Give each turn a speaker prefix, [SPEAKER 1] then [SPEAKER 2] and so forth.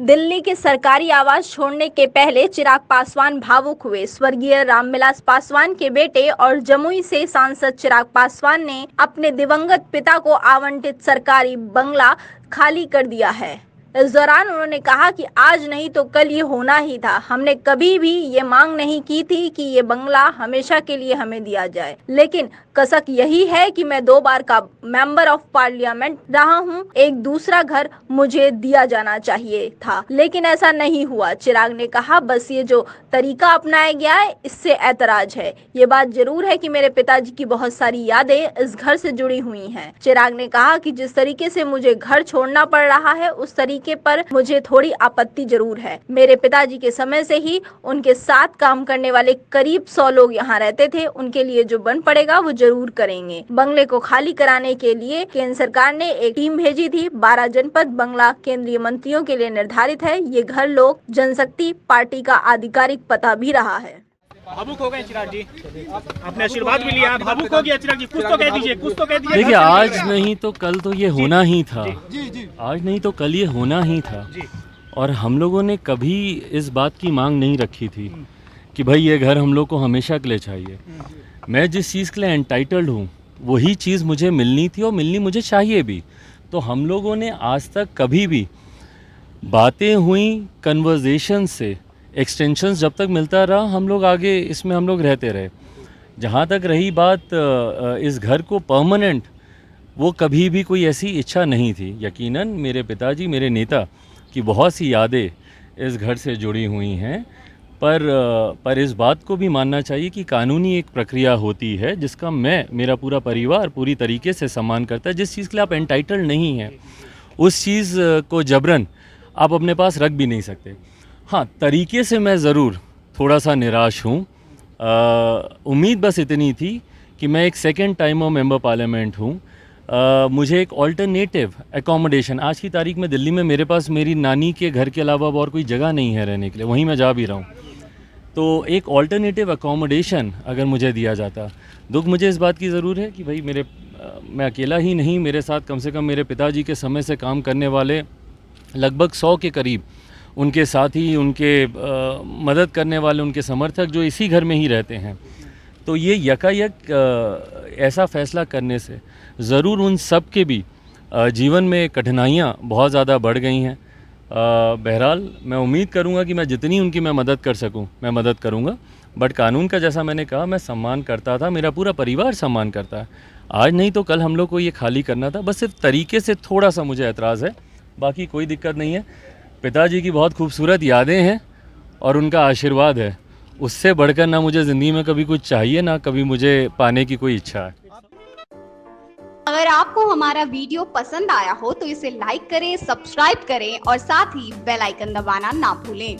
[SPEAKER 1] दिल्ली के सरकारी आवास छोड़ने के पहले चिराग पासवान भावुक हुए। स्वर्गीय रामविलास पासवान के बेटे और जमुई से सांसद चिराग पासवान ने अपने दिवंगत पिता को आवंटित सरकारी बंगला खाली कर दिया है। इस दौरान उन्होंने कहा कि आज नहीं तो कल ये होना ही था। हमने कभी भी ये मांग नहीं की थी कि ये बंगला हमेशा के लिए हमें दिया जाए, लेकिन कसक यही है कि मैं 2 बार का मेंबर ऑफ पार्लियामेंट रहा हूँ। एक दूसरा घर मुझे दिया जाना चाहिए था, लेकिन ऐसा नहीं हुआ। चिराग ने कहा, बस ये जो तरीका अपनाया गया है इससे ऐतराज है। ये बात जरूर है कि मेरे पिताजी की बहुत सारी यादें इस घर से जुड़ी हुई हैं। चिराग ने कहा कि जिस तरीके से मुझे घर छोड़ना पड़ रहा है उस तरीके पर मुझे थोड़ी आपत्ति जरूर है। मेरे पिताजी के समय से ही उनके साथ काम करने वाले करीब 100 लोग यहाँ रहते थे। उनके लिए जो बन पड़ेगा वो जरूर करेंगे। बंगले को खाली कराने के लिए केंद्र सरकार ने एक टीम भेजी थी। 12 जनपद बंगला केंद्रीय मंत्रियों के लिए निर्धारित है। ये घर लोक जनशक्ति पार्टी का आधिकारिक पता भी रहा है।
[SPEAKER 2] भावुक हो गए चिराग जी, आपने आशीर्वाद भी लिया, भावुक हो गया चिराग जी, कुछ तो कह दीजिए, कुछ तो कह दीजिए।
[SPEAKER 3] देखिए, आज नहीं तो कल तो ये होना ही था। आज नहीं तो कल ये होना ही था। और हम लोगों ने कभी इस बात की मांग नहीं रखी थी कि भाई ये घर हम लोग को हमेशा के लिए चाहिए। मैं जिस चीज़ के लिए एंटाइटल्ड हूँ वही चीज़ मुझे मिलनी थी और मिलनी मुझे चाहिए भी। तो हम लोगों ने आज तक कभी भी बातें हुई, कन्वर्जेशन से एक्सटेंशंस जब तक मिलता रहा हम लोग आगे इसमें हम लोग रहते रहे। जहाँ तक रही बात इस घर को परमानेंट, वो कभी भी कोई ऐसी इच्छा नहीं थी। यकीनन मेरे पिताजी, मेरे नेता की बहुत सी यादें इस घर से जुड़ी हुई हैं, पर इस बात को भी मानना चाहिए कि कानूनी एक प्रक्रिया होती है जिसका मेरा पूरा परिवार पूरी तरीके से सम्मान करता है। जिस चीज़ के लिए आप एंटाइटल्ड नहीं हैं उस चीज़ को जबरन आप अपने पास रख भी नहीं सकते। हाँ, तरीके से मैं ज़रूर थोड़ा सा निराश हूँ। उम्मीद बस इतनी थी कि मैं एक सेकंड टाइम मेंबर पार्लियामेंट हूँ। मुझे एक ऑल्टरनेटिव एकोमोडेशन, आज की तारीख में दिल्ली में मेरे पास मेरी नानी के घर के अलावा और कोई जगह नहीं है रहने के लिए, वहीं मैं जा भी रहा हूँ। तो एक ऑल्टरनेटिव एकोमोडेशन अगर मुझे दिया जाता, दुख मुझे इस बात की ज़रूर है कि भाई मैं अकेला ही नहीं, मेरे साथ कम से कम मेरे पिताजी के समय से काम करने वाले लगभग 100 के करीब उनके साथी, उनके मदद करने वाले, उनके समर्थक जो इसी घर में ही रहते हैं। तो ये यकायक ऐसा फ़ैसला करने से ज़रूर उन सब के भी जीवन में कठिनाइयाँ बहुत ज़्यादा बढ़ गई हैं। बहरहाल मैं उम्मीद करूँगा कि मैं जितनी उनकी मैं मदद कर सकूँ मैं मदद करूँगा। बट कानून का, जैसा मैंने कहा, मैं सम्मान करता था, मेरा पूरा परिवार सम्मान करता है। आज नहीं तो कल हम लोग को ये खाली करना था। बस सिर्फ तरीके से थोड़ा सा मुझे एतराज़ है, बाकी कोई दिक्कत नहीं है। पिताजी की बहुत खूबसूरत यादें हैं और उनका आशीर्वाद है। उससे बढ़कर ना मुझे ज़िंदगी में कभी कुछ चाहिए, ना कभी मुझे पाने की कोई इच्छा है।
[SPEAKER 4] अगर आपको हमारा वीडियो पसंद आया हो तो इसे लाइक करें, सब्सक्राइब करें और साथ ही बेल आइकन दबाना ना भूलें।